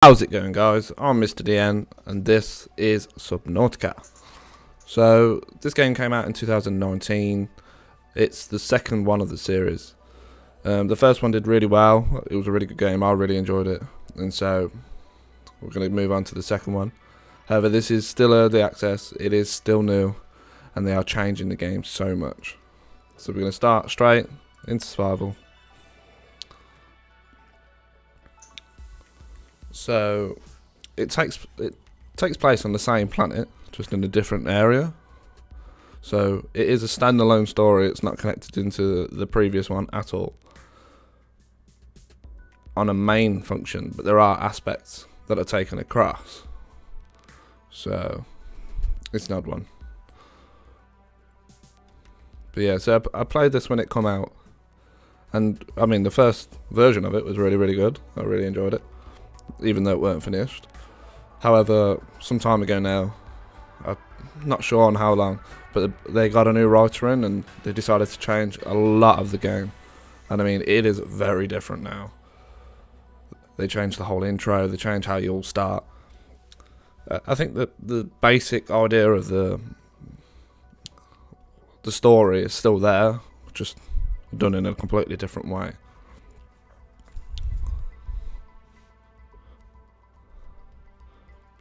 How's it going, guys? I'm Mr. DN and this is Subnautica. So this game came out in 2019. It's the second one of the series. The first one did really well. It was a really good game. I really enjoyed it, and so we're going to move on to the second one. However, this is still early access. It is still new, and they are changing the game so much. So we're going to start straight into survival. So it takes place on the same planet, just in a different area. So it is a standalone story. It's not connected into the previous one at all on a main function, but there are aspects that are taken across. So it's an odd one. But yeah, so I played this when it came out, and I mean the first version of it was really good. I really enjoyed it, even though it weren't finished. However, some time ago now, I'm not sure on how long, but they got a new writer in and they decided to change a lot of the game. And I mean, it is very different now. They changed the whole intro, they changed how you all start. I think that the basic idea of the story is still there, just done in a completely different way.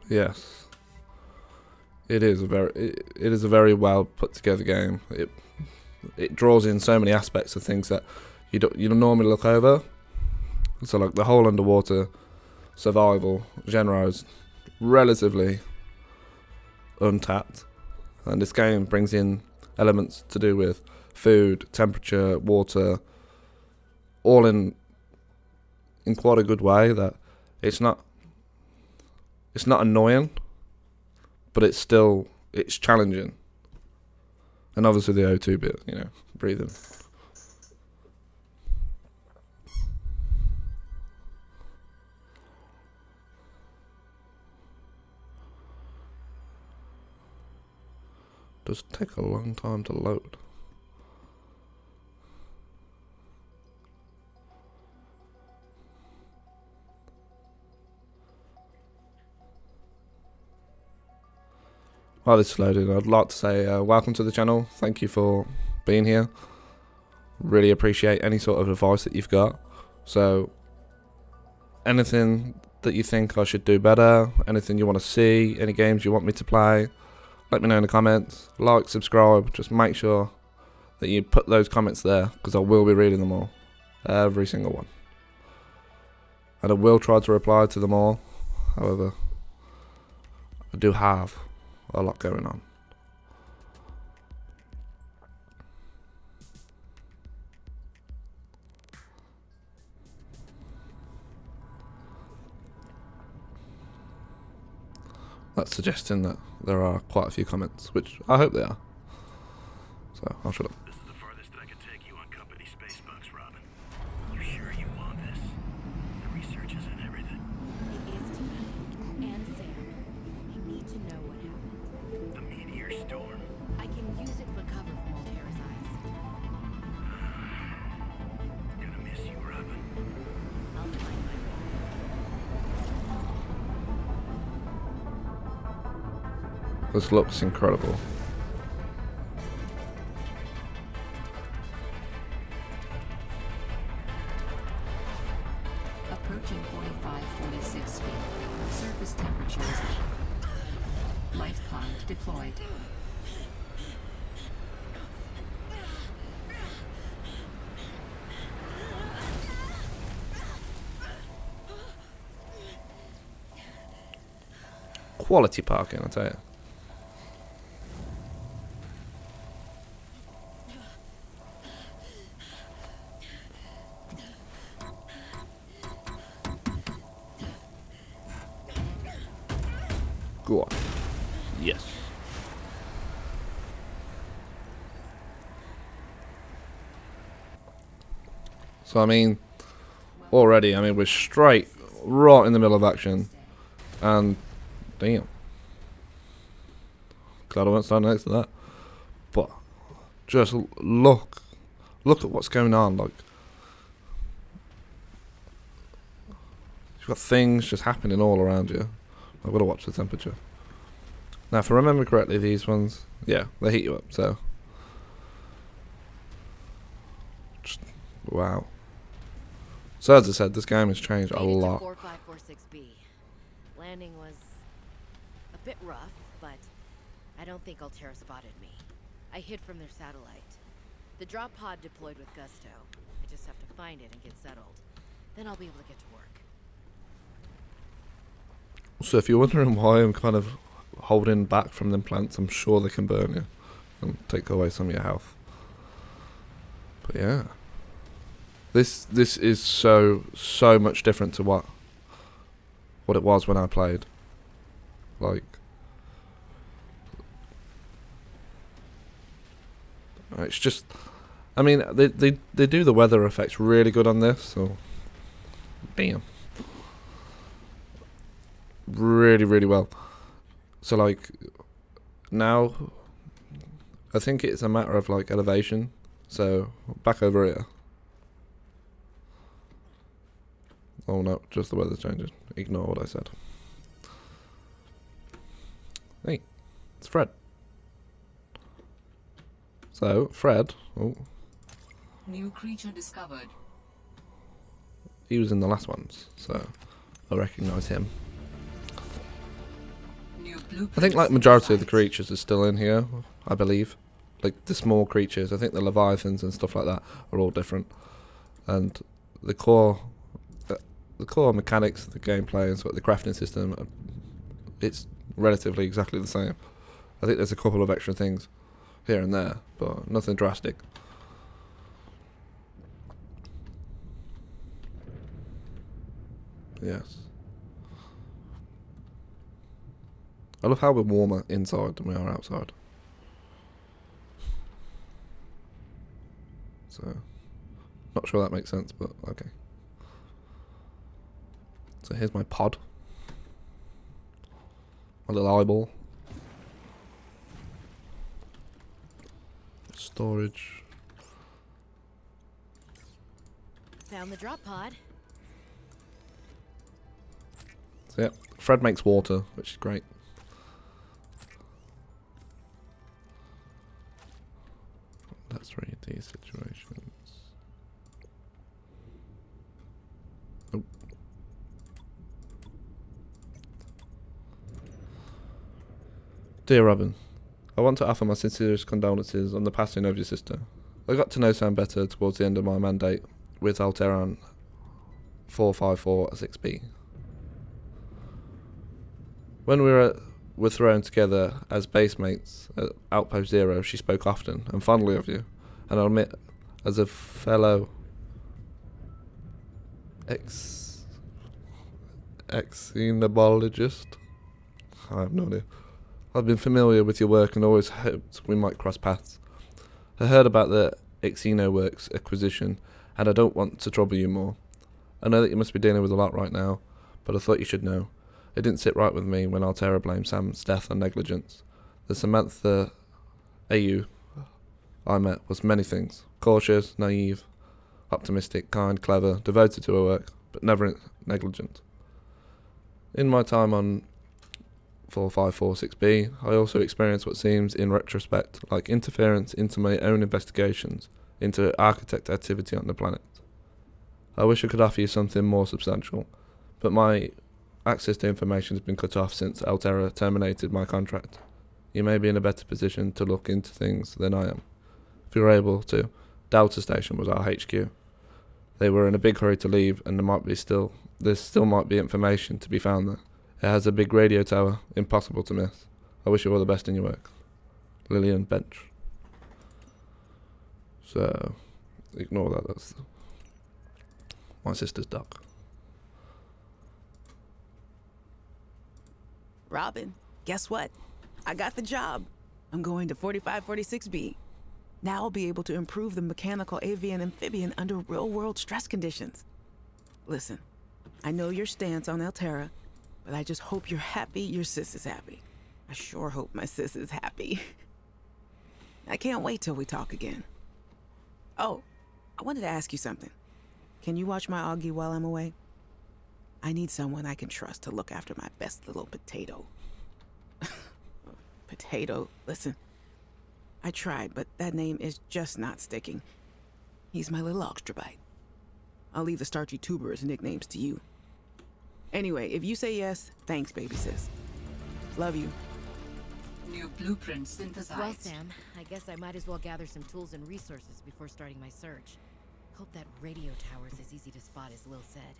Yes, it is a very well put together game. It draws in so many aspects of things that you don't normally look over. So like the whole underwater survival genre is relatively untapped, and this game brings in elements to do with food, temperature, water, all in quite a good way. That it's not annoying, but it's challenging. And obviously the O2 bit, you know, breathing. Does take a long time to load. While this is loading, I'd like to say welcome to the channel. Thank you for being here. Really appreciate any sort of advice that you've got. So anything that you think I should do better, anything you want to see, any games you want me to play, let me know in the comments. Like, subscribe, just make sure that you put those comments there, because I will be reading them all, every single one, and I will try to reply to them all. However, I do have a lot going on. That's suggesting that there are quite a few comments, which I hope they are. So I'll shut up. This is the farthest I can take you on company space bucks, Robin. You sure you want this? The research is in everything. It is to me and Sam. I need to know what happened. The meteor storm. I can use it for cover from Altera's eyes. Gonna miss you, Robin. I'll find my way. This looks incredible. Approaching 45-46 feet. Surface temperature is life pod deployed. Quality parking, I tell you. Go on. Yes. So I mean, already, we're straight right in the middle of action, and damn, glad I won't stand next to that. But just look at what's going on. Like, got things just happening all around you. I've got to watch the temperature. Now, if I remember correctly, these ones, yeah, they heat you up, so. Just, wow. So as I said, this game has changed a lot. 4546B. Landing was a bit rough, but I don't think Altera spotted me. I hid from their satellite. The drop pod deployed with gusto. I just have to find it and get settled. Then I'll be able to get to work. So if you're wondering why I'm kind of holding back from them plants, I'm sure they can burn you and take away some of your health. But yeah, this is so much different to what it was when I played. Like, it's just, I mean, they do the weather effects really good on this. So, damn. Really well. So like now I think it's a matter of like elevation. So back over here. Oh no, just the weather's changing. Ignore what I said. Hey, it's Fred. So Fred, oh, New creature discovered. he was in the last ones, so I recognise him. I think like majority of the creatures are still in here, I believe. Like the small creatures, I think the leviathans and stuff like that are all different. And the core mechanics of the gameplay and sort of the crafting system, it's relatively exactly the same. I think there's a couple of extra things here and there, but nothing drastic. Yes. I love how we're warmer inside than we are outside. So, not sure that makes sense, but okay. So here's my pod. My little eyeball. Storage. Found the drop pod. So yeah, Fred makes water, which is great. Let's read these situations. Oh. Dear Robin, I want to offer my sincerest condolences on the passing of your sister. I got to know Sam better towards the end of my mandate with Alteran 4546B. When we were thrown together as base mates at Outpost Zero, she spoke often and fondly of you, and I'll admit, as a fellow xenobologist, I have no idea. I've been familiar with your work and always hoped we might cross paths. I heard about the XenoWorks acquisition, and I don't want to trouble you more. I know that you must be dealing with a lot right now, but I thought you should know. It didn't sit right with me when Altera blamed Sam's death on negligence. The Samantha AU I met was many things. Cautious, naive, optimistic, kind, clever, devoted to her work, but never negligent. In my time on 4546B, I also experienced what seems, in retrospect, like interference into my own investigations into architect activity on the planet. I wish I could offer you something more substantial, but my access to information has been cut off since Altera terminated my contract. You may be in a better position to look into things than I am. If you're able to, Delta Station was our HQ. They were in a big hurry to leave, and there still might be information to be found there. It has a big radio tower, impossible to miss. I wish you all the best in your work. Lillian Bench. So, ignore that, that's my sister's doc. Robin, guess what? I got the job. I'm going to 4546B. Now I'll be able to improve the mechanical avian amphibian under real-world stress conditions. Listen, I know your stance on Altera, but I just hope you're happy your sis is happy. I sure hope my sis is happy. I can't wait till we talk again. Oh, I wanted to ask you something. Can you watch my Augie while I'm away? I need someone I can trust to look after my best little potato. Potato, listen. I tried, but that name is just not sticking. He's my little extra-bite. I'll leave the starchy tubers nicknames to you. Anyway, if you say yes, thanks, baby sis. Love you. New blueprint synthesized. Well, Sam, I guess I might as well gather some tools and resources before starting my search. Hope that radio tower's as easy to spot as Lil said.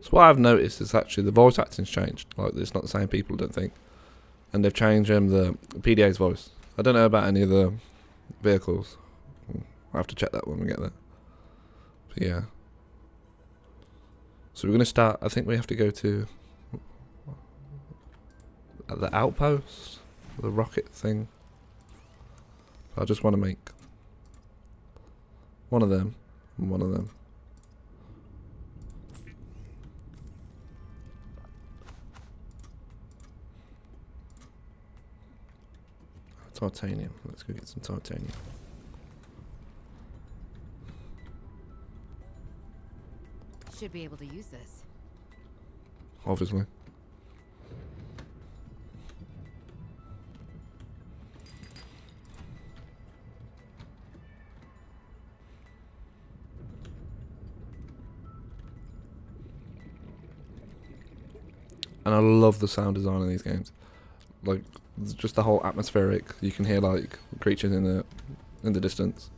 So what I've noticed is actually the voice acting's changed. Like, it's not the same people, I don't think. And they've changed the PDA's voice. I don't know about any of the vehicles. I'll have to check that when we get there. But yeah. So we're going to start, I think we have to go to the outpost, the rocket thing. I just want to make one of them and one of them. Titanium. Let's go get some titanium. Should be able to use this. Obviously. And I love the sound design in these games. Like, just the whole atmospheric. You can hear like creatures in the distance.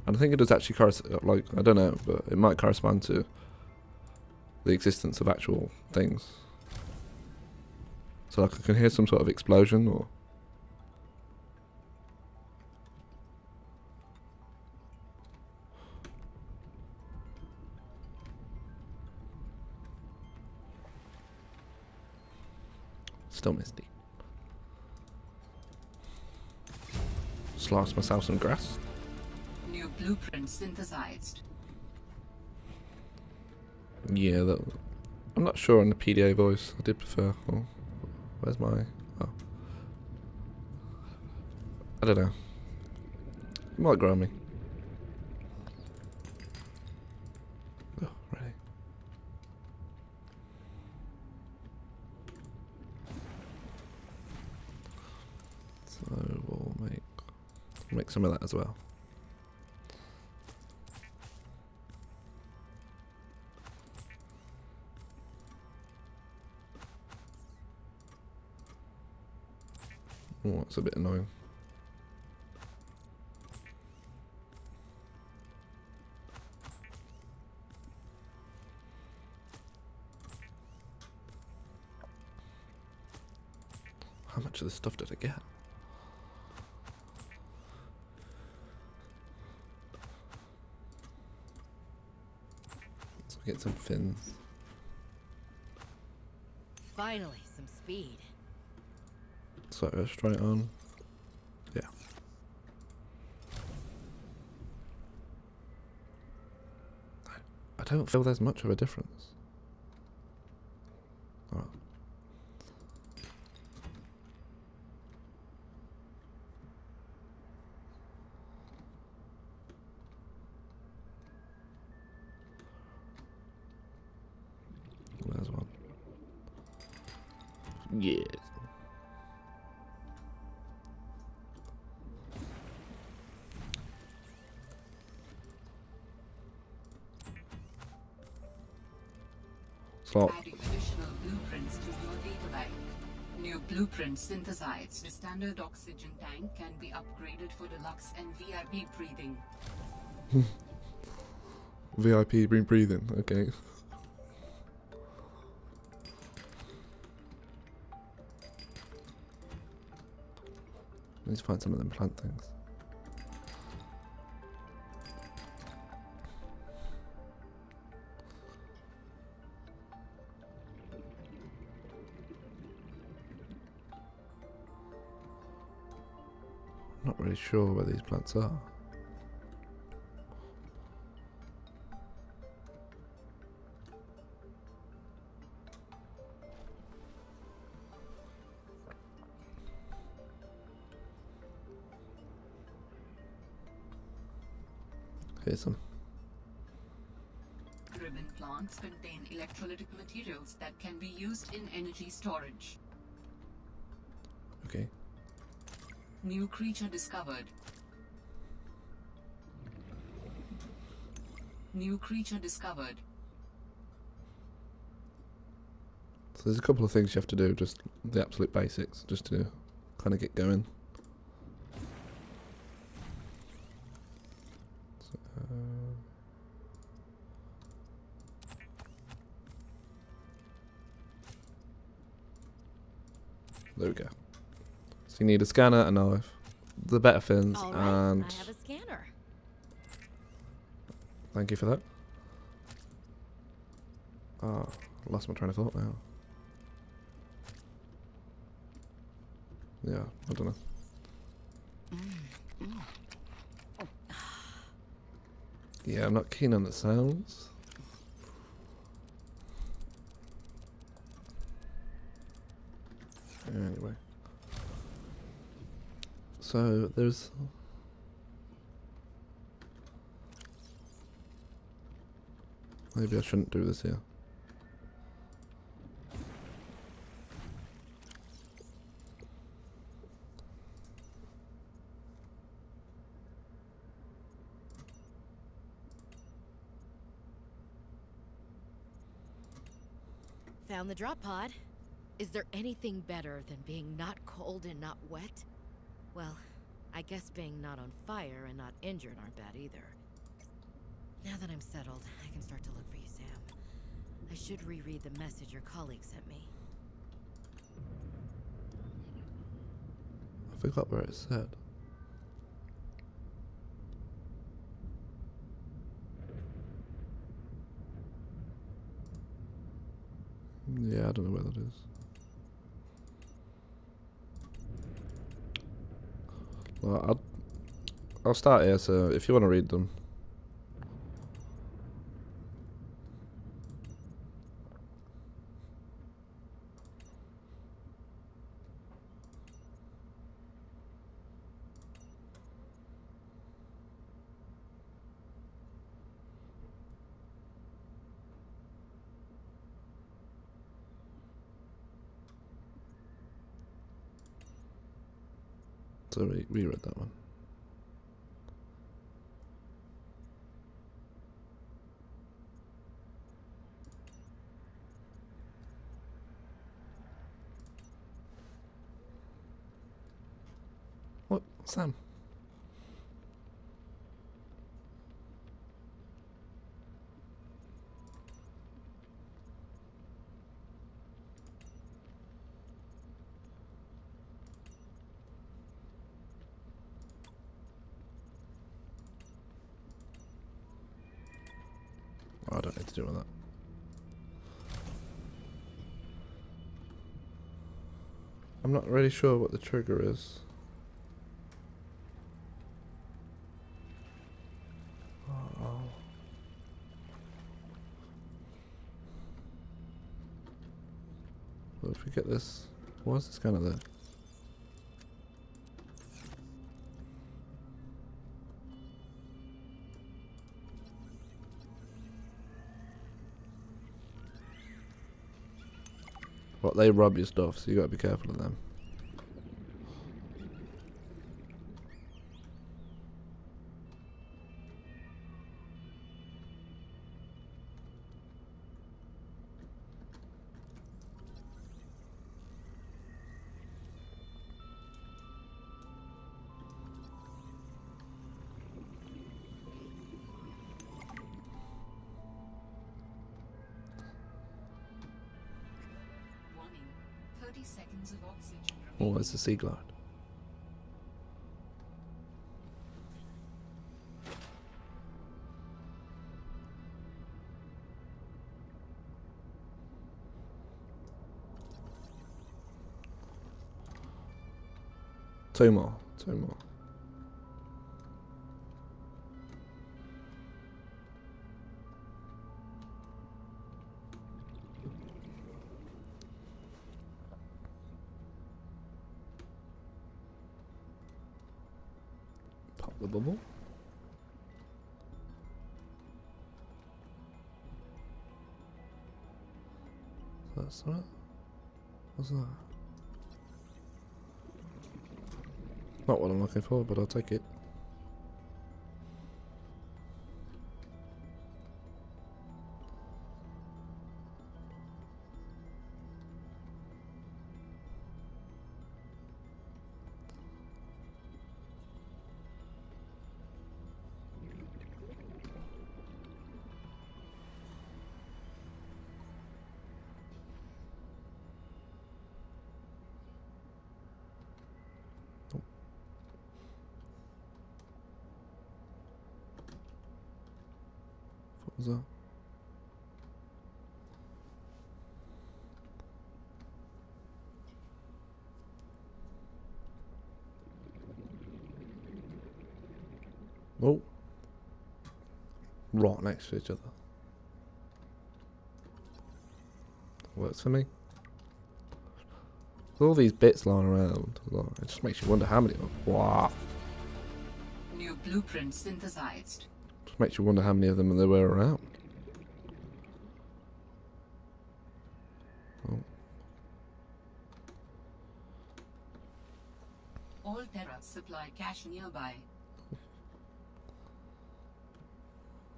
And I think it does actually correspond, like, I don't know, but it might correspond to the existence of actual things. So like I can hear some sort of explosion or... Still misty. Slice myself some grass. New blueprint synthesized. Yeah, that, I'm not sure on the PDA voice. I did prefer... Oh, where's my... Oh. I don't know. It might grow on me. Oh, ready. So we'll make some of that as well. Oh, that's a bit annoying. How much of this stuff did I get? Let's get some fins. Finally, some speed. So go straight on. Yeah. I don't feel there's much of a difference. Oh. There's one. Yes. So, Adding additional blueprints to your data bank. New blueprint synthesized. The standard oxygen tank can be upgraded for deluxe and VIP breathing. VIP breathing, okay. I need to find some of them plant things. I'm not really sure where these plants are. Here's some. Ribbon plants contain electrolytic materials that can be used in energy storage. Okay. New creature discovered. New creature discovered. So there's a couple of things you have to do, just the absolute basics, just to kind of get going. So, there we go. So you need a scanner, a knife, the better fins, All right, and I have a scanner. thank you for that. Ah, lost my train of thought now. Yeah, I don't know. Yeah, I'm not keen on the sounds. Anyway. So, there's... Maybe I shouldn't do this here. Found the drop pod. Is there anything better than being not cold and not wet? Well, I guess being not on fire and not injured aren't bad either. Now that I'm settled, I can start to look for you, Sam. I should reread the message your colleague sent me. I forgot where it said. Yeah, I don't know where that is. Well, I'll start here, so if you want to read them. So we read that one. What? Sam? Oh, I don't need to do all that. I'm not really sure what the trigger is. Oh. Well, if we get this, why is this kind of there? What, they rub your stuff, so you gotta be careful of them. Warning. 30 seconds of oxygen Oh, remaining. there's the sea glide. Two more. Two more. Pop the bubble. That's that. What's that? Not what I'm looking for, but I'll take it. What was that? Oh. Right next to each other. Works for me. With all these bits lying around, it just makes you wonder how many of them. Wow. New blueprint synthesized. Just makes you wonder how many of them there were around. Oh. All Terra supply cache nearby.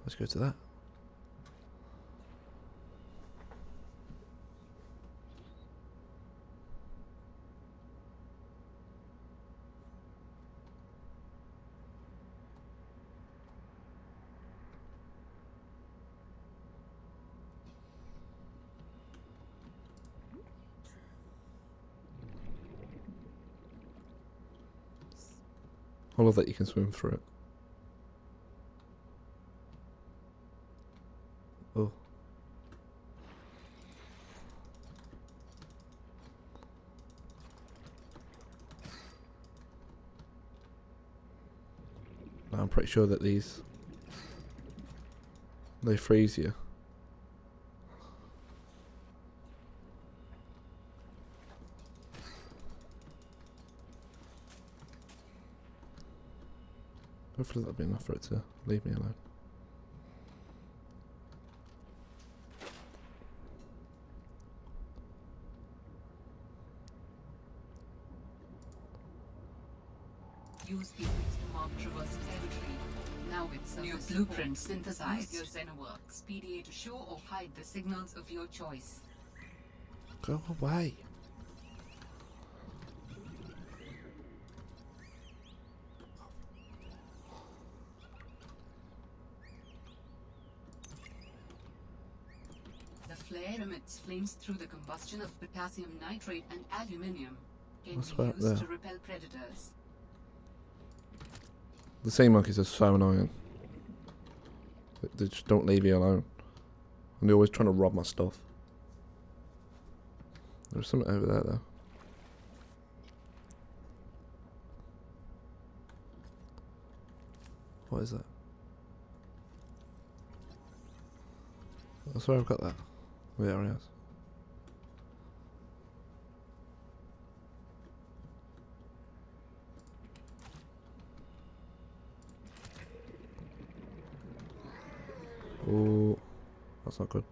Let's go to that. I love that you can swim through it. Oh. Now I'm pretty sure that these, they freeze you. Hopefully that'll be enough for it to leave me alone. Use the to mark traverse territory. Now with new blueprint synthesized. Use your Xenoworks PDA to show or hide the signals of your choice. Go away. The flare emits flames through the combustion of potassium nitrate and aluminium. Can What's be that used there? to repel predators. The sea monkeys are so annoying. They just don't leave you alone. And they're always trying to rob my stuff. There's something over there though. What is that? I swear I've got that. Oh, yeah, it is. Oh, that's not good.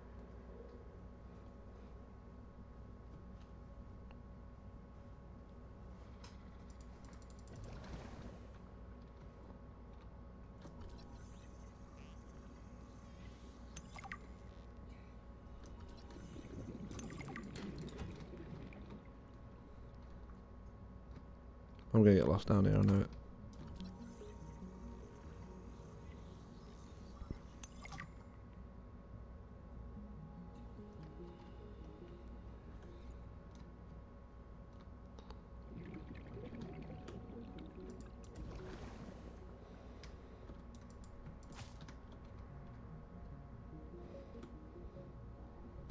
I'm gonna get lost down here, I know it.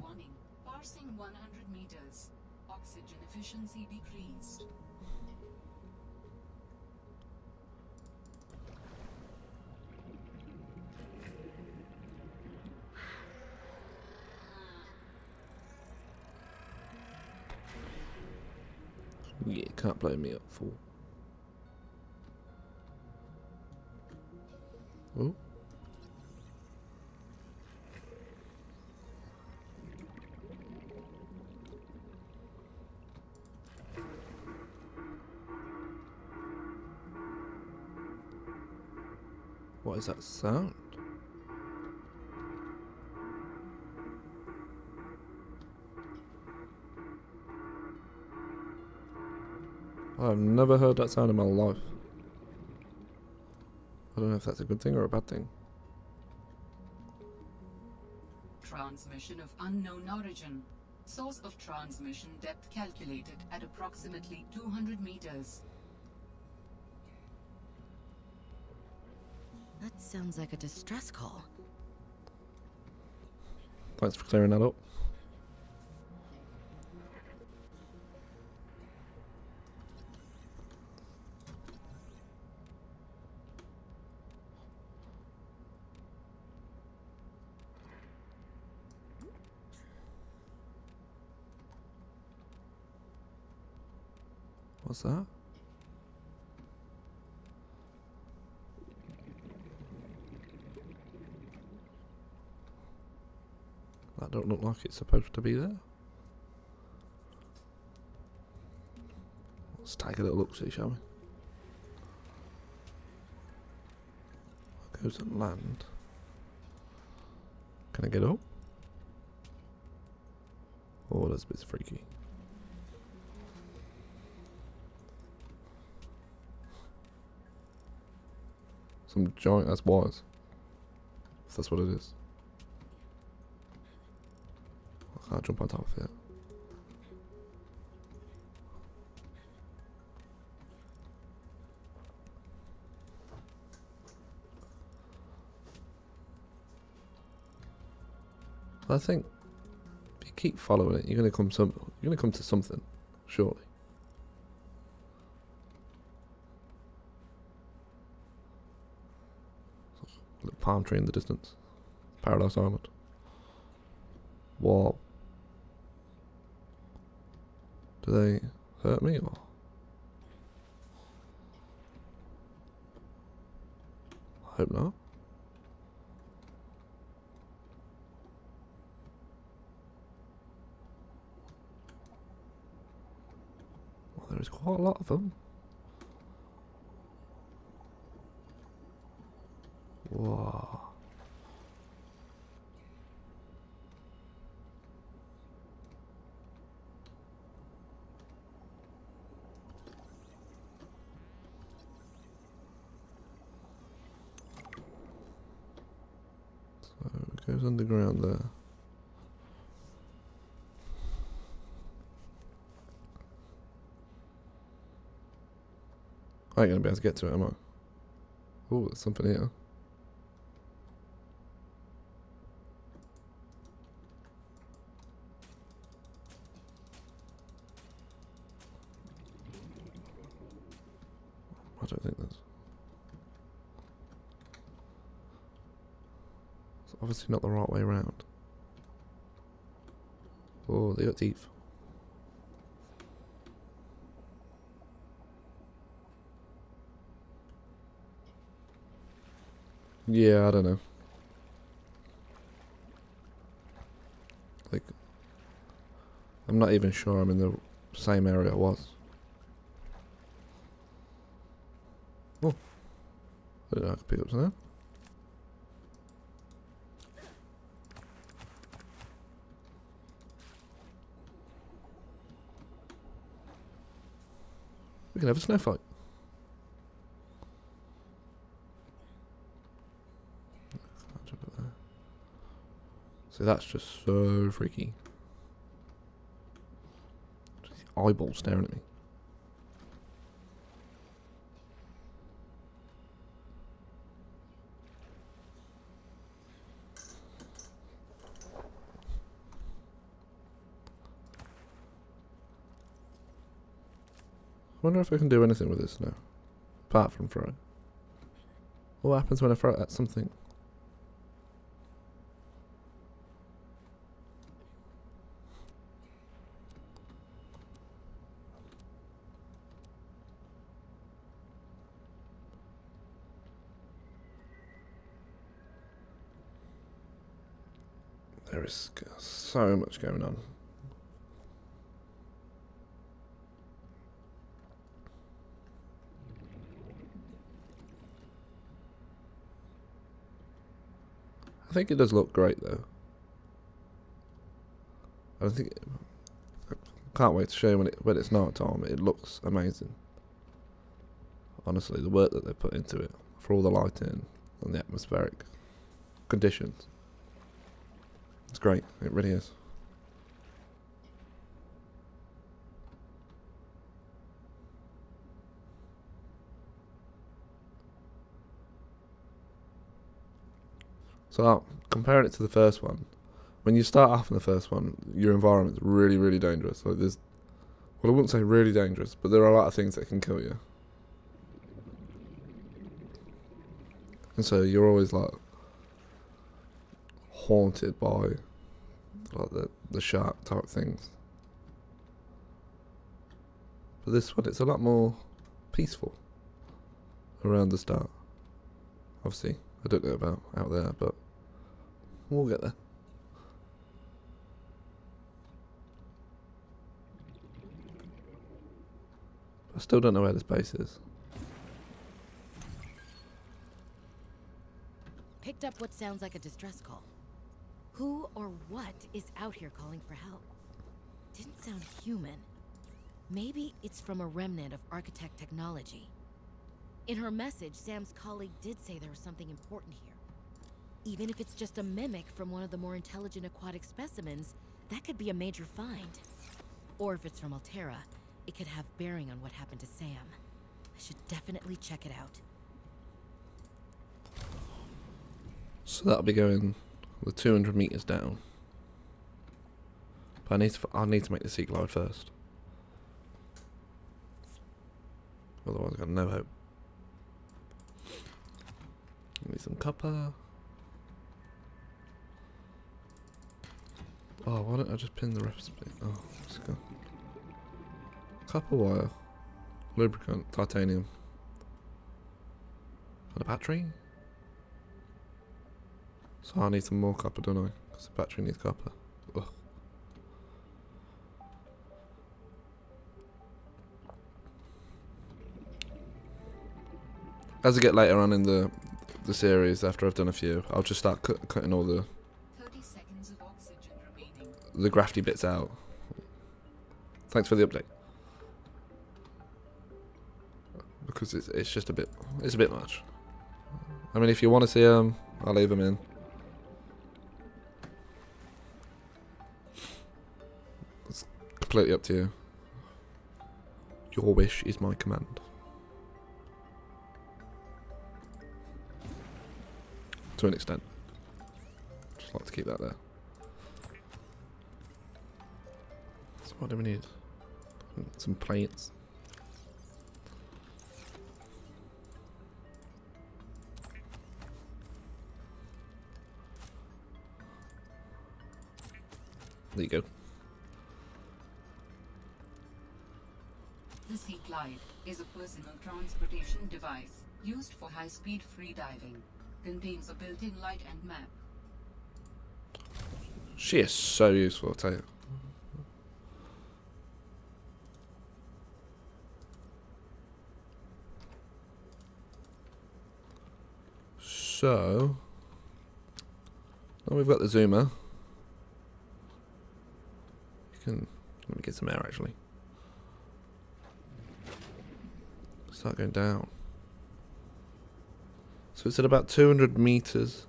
Warning. Parsing 100 meters. Oxygen efficiency decreased. Yeah, can't blow me up, fool. Oh. What is that sound? I've never heard that sound in my life. I don't know if that's a good thing or a bad thing. Transmission of unknown origin. Source of transmission depth calculated at approximately 200 meters. That sounds like a distress call. Thanks for clearing that up. What's that? That don't look like it's supposed to be there. Let's take a little look, see, shall we? That goes and land. Can I get up? Oh, that's a bit freaky. Some giant ass wires. If that's what it is. I can't jump on top of it. I think if you keep following it, you're gonna come to something, surely. Little palm tree in the distance. Paradise Island. What? Do they hurt me or? I hope not. Well, there is quite a lot of them. Wow. So it goes underground there. I ain't gonna be able to get to it, am I? Oh, there's something here. I don't think there's. It's obviously not the right way around. Oh, they got teeth. Yeah, I don't know. Like, I'm not even sure I'm in the same area I was. Oh, I didn't know I could pick up something. We can have a snow fight. So that's just so freaky. Just the eyeball staring at me. I wonder if I can do anything with this now, apart from throw it. What happens when I throw it at something? There is so much going on. I think it does look great though. I think I can't wait to show you when it's night time. It looks amazing. Honestly, the work that they put into it for all the lighting and the atmospheric conditions. It's great. It really is. So comparing it to the first one, when you start off in the first one, your environment's really, really dangerous. Like well, I wouldn't say really dangerous, but there are a lot of things that can kill you. And so you're always like haunted by like the shark type things. But this one, it's a lot more peaceful around the start. Obviously, I don't know about out there, but we'll get there. I still don't know where this base is. Picked up what sounds like a distress call. Who or what is out here calling for help? Didn't sound human. Maybe it's from a remnant of architect technology. In her message, Sam's colleague did say there was something important here. Even if it's just a mimic from one of the more intelligent aquatic specimens, that could be a major find. Or if it's from Altera, it could have bearing on what happened to Sam. I should definitely check it out. So that'll be going with 200 meters down. But I need to make the sea glide first. Otherwise, I've got no hope. Need some copper. Oh, why don't I just pin the recipe? Oh, let's go. Copper wire, lubricant, titanium, and a battery. So I need some more copper, don't I? Because the battery needs copper. Ugh. As I get later on in the series, after I've done a few, I'll just start cutting all the 30 seconds of oxygen remaining. the grafty bits out. Thanks for the update. Because it's just a bit much. I mean, if you want to see them, I'll leave them in. It's completely up to you. Your wish is my command. To an extent. Just like to keep that there. So what do we need? Some plates. There you go. The Sea Glide is a personal transportation device used for high-speed freediving. Contains a built-in light and map. She is so useful, I'll tell you. So, now we've got the zoomer. Let me get some air actually. Start going down. So it's at about 200 meters.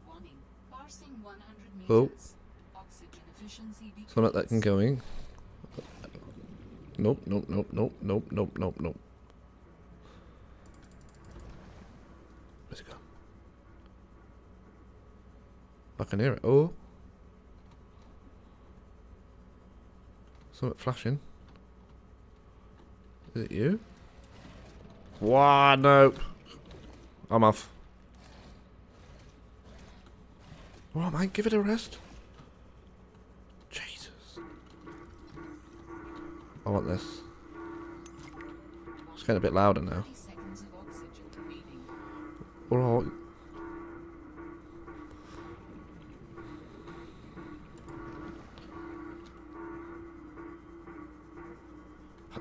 Warning. Parsing 100 meters. Oh. Oxygen efficiency So I'm at that going. Nope, nope, nope, nope, nope, nope, nope, nope. Where's it go? I can hear it. Oh. Something flashing. Is it you? Wow, nope. I'm off. Alright, mate, give it a rest. Jesus. I want this. It's getting a bit louder now. 30 seconds of oxygen remaining. Alright.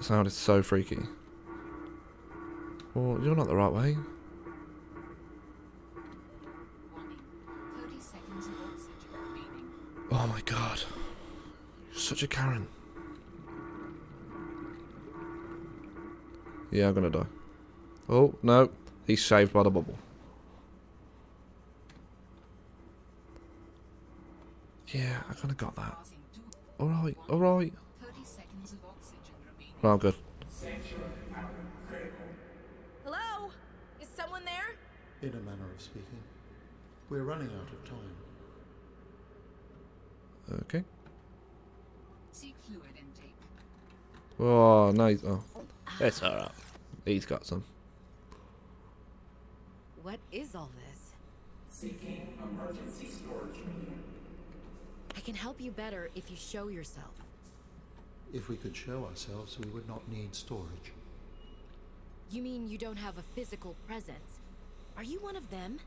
That sound is so freaky. Well, you're not the right way. Warning. 30 seconds of oxygen remaining. Oh my god. You're such a Karen. Yeah, I'm gonna die. Oh, no. He's saved by the bubble. Yeah, I kinda got that. Passing two. Alright, alright. 30 seconds of oxygen remaining. Well, good. Hello? Is someone there? In a manner of speaking. We're running out of time. Okay. Seek fluid intake. Oh, nice. Oh, it's alright. He's got some. What is all this? Seeking emergency storage medium. I can help you better if you show yourself. If we could show ourselves, we would not need storage. You mean you don't have a physical presence? Are you one of them?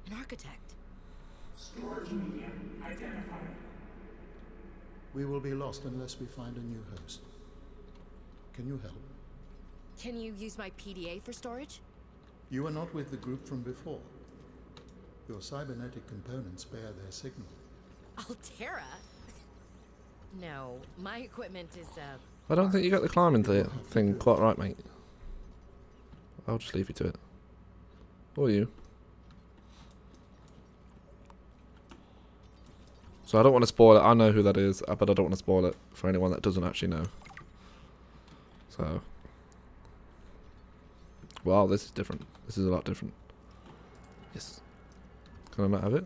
An architect? Storage medium identified. We will be lost unless we find a new host. Can you help? Can you use my PDA for storage? You are not with the group from before. Your cybernetic components bear their signal. Altera? No, my equipment is, I don't think you got the climbing thing quite right, mate. I'll just leave you to it. Or you. So I don't want to spoil it. I know who that is, but I don't want to spoil it for anyone that doesn't actually know. So. Wow, this is different. This is a lot different. Yes. Can I not have it?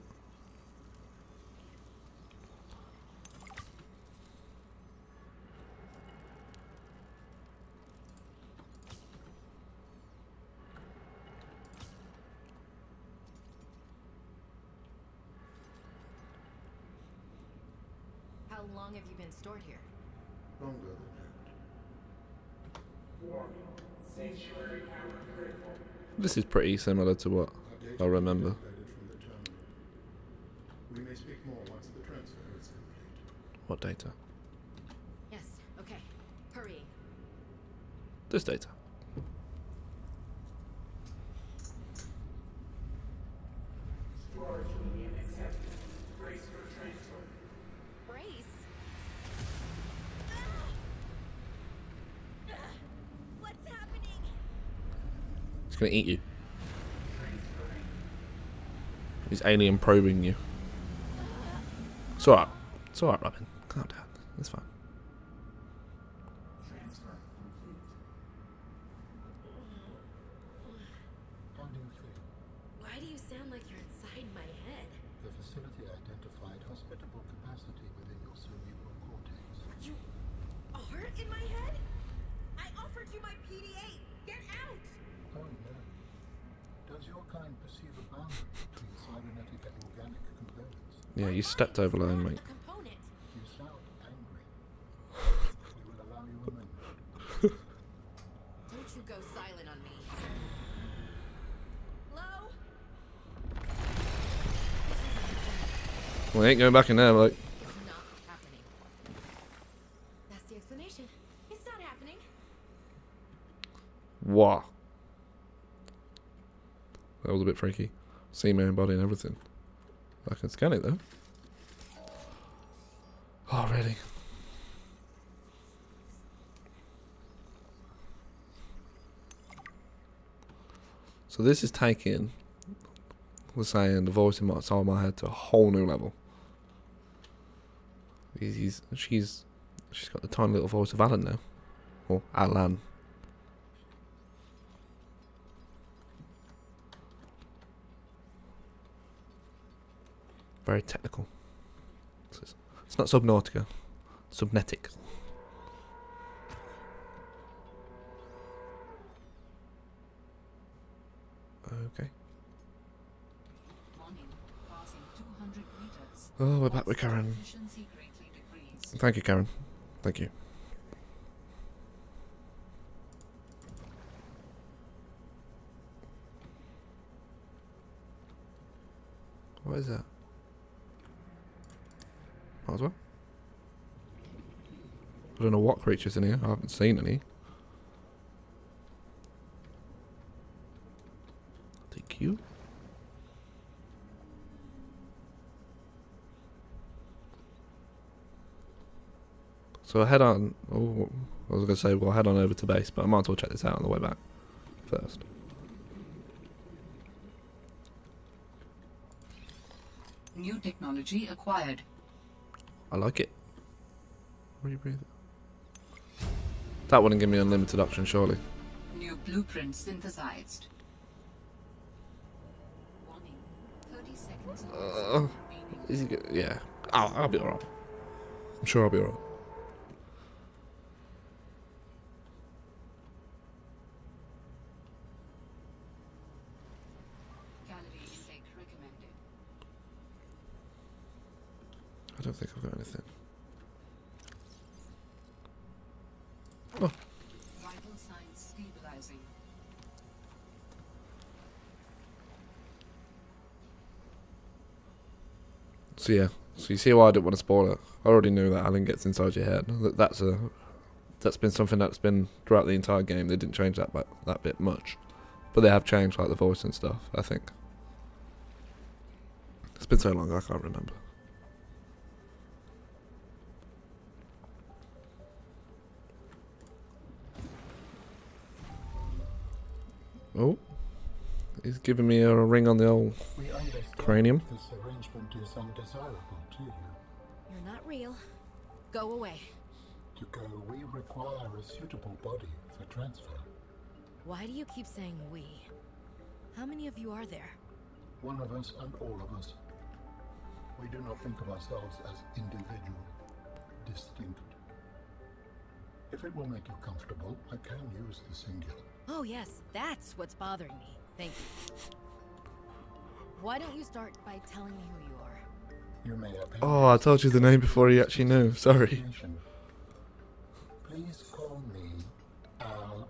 how long have you been stored here? Longer than that. Warning. Sanctuary power critical. This is pretty similar to what I remember. Uploaded from the terminal. We may speak more once the transfer is complete. What data? Yes, okay. Hurrying. This data. Storage medium accepted. Brace for transfer. Brace? What's happening? He's gonna eat you. He's alien probing you. It's alright. It's alright, Robin. Calm down. It's fine. Transfer complete. How do you feel? Why do you sound like you're inside my head? The facility identified hospitable capacity within your cerebral cortex. You are in my head? I offered you my PDA. Get out! Oh no. Does your kind perceive a boundary between cybernetic and organic components? Yeah, you stepped over line, mate. A component. You sound angry. We will allow you a moment. Don't you go silent on me. Hello? Well, he ain't going back in there, like. It's not happening. That's the explanation. It's not happening. Wow. That was a bit freaky. See my own body and everything. I can scan it though. Oh, really? So this is taking, we're saying, the voice in inside my head to a whole new level. She's got the tiny little voice of Alan now, or Alan. Very technical. It's not Subnautica. Subnetic. Okay. Warning. Passing 200 meters. Oh, we're back with Karen. Efficiency greatly decreased. Thank you, Karen. Thank you. What is that? Might as well. I don't know what creatures in here. I haven't seen any. Thank you. So I head on. Oh, I was gonna say we'll head on over to base, but I might as well check this out on the way back first. New technology acquired. I like it. Rebreathe. That wouldn't give me unlimited options, surely. New blueprint synthesized. Warning. 30 seconds of Is he good? Yeah. I'll be alright. I'm sure I'll be alright. calorie intake recommended. I don't think I've got anything. Oh. Vital signs stabilizing. So yeah. So you see why I didn't want to spoil it. I already knew that Alan gets inside your head. That's been something that's been throughout the entire game. They didn't change that bit much, but they have changed like the voice and stuff. I think it's been so long I can't remember. Oh, he's giving me a ring on the old We understand cranium. this arrangement is undesirable to you. You're not real. Go away. To go, we require a suitable body for transfer. Why do you keep saying we? How many of you are there? One of us and all of us. We do not think of ourselves as individual, distinct. If it will make you comfortable, I can use the singular. Oh yes, that's what's bothering me. Thank you. Why don't you start by telling me who you are? You may appear. Oh, I told you the name before he actually knew. Sorry. Please call me Alan.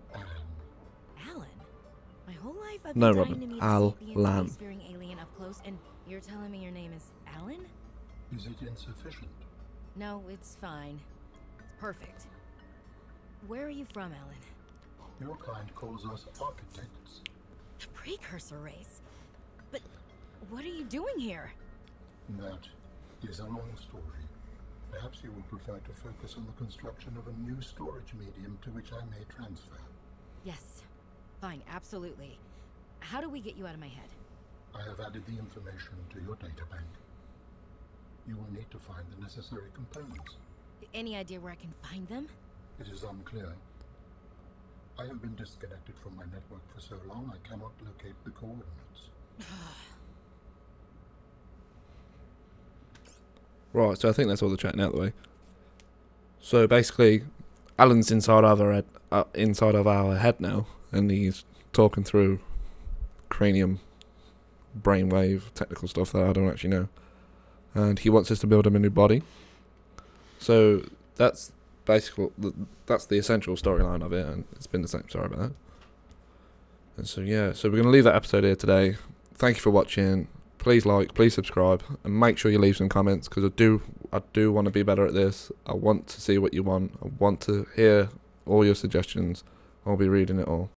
Alan? My whole life I've No, been Robin. dying to meet Al a sapient Lan. spacefaring alien up close, and you're telling me your name is Alan? Is it insufficient? No, it's fine. It's perfect. Where are you from, Alan? Your kind calls us architects. The precursor race. But what are you doing here? That is a long story. Perhaps you would prefer to focus on the construction of a new storage medium to which I may transfer. Yes. Fine, absolutely. How do we get you out of my head? I have added the information to your databank. You will need to find the necessary components. Any idea where I can find them? It is unclear. I have been disconnected from my network for so long I cannot locate the coordinates. Right, so I think that's all the chatting out of the way. So basically, Alan's inside of our head now, and he's talking through cranium, brainwave, technical stuff that I don't actually know. And he wants us to build him a new body. So that's basically that's the essential storyline of it, and it's been the same. Sorry about that. And so yeah, so we're gonna leave that episode here today. Thank you for watching. Please like, please subscribe, and make sure you leave some comments, because I do want to be better at this. I want to see what you want. I want to hear all your suggestions. I'll be reading it all.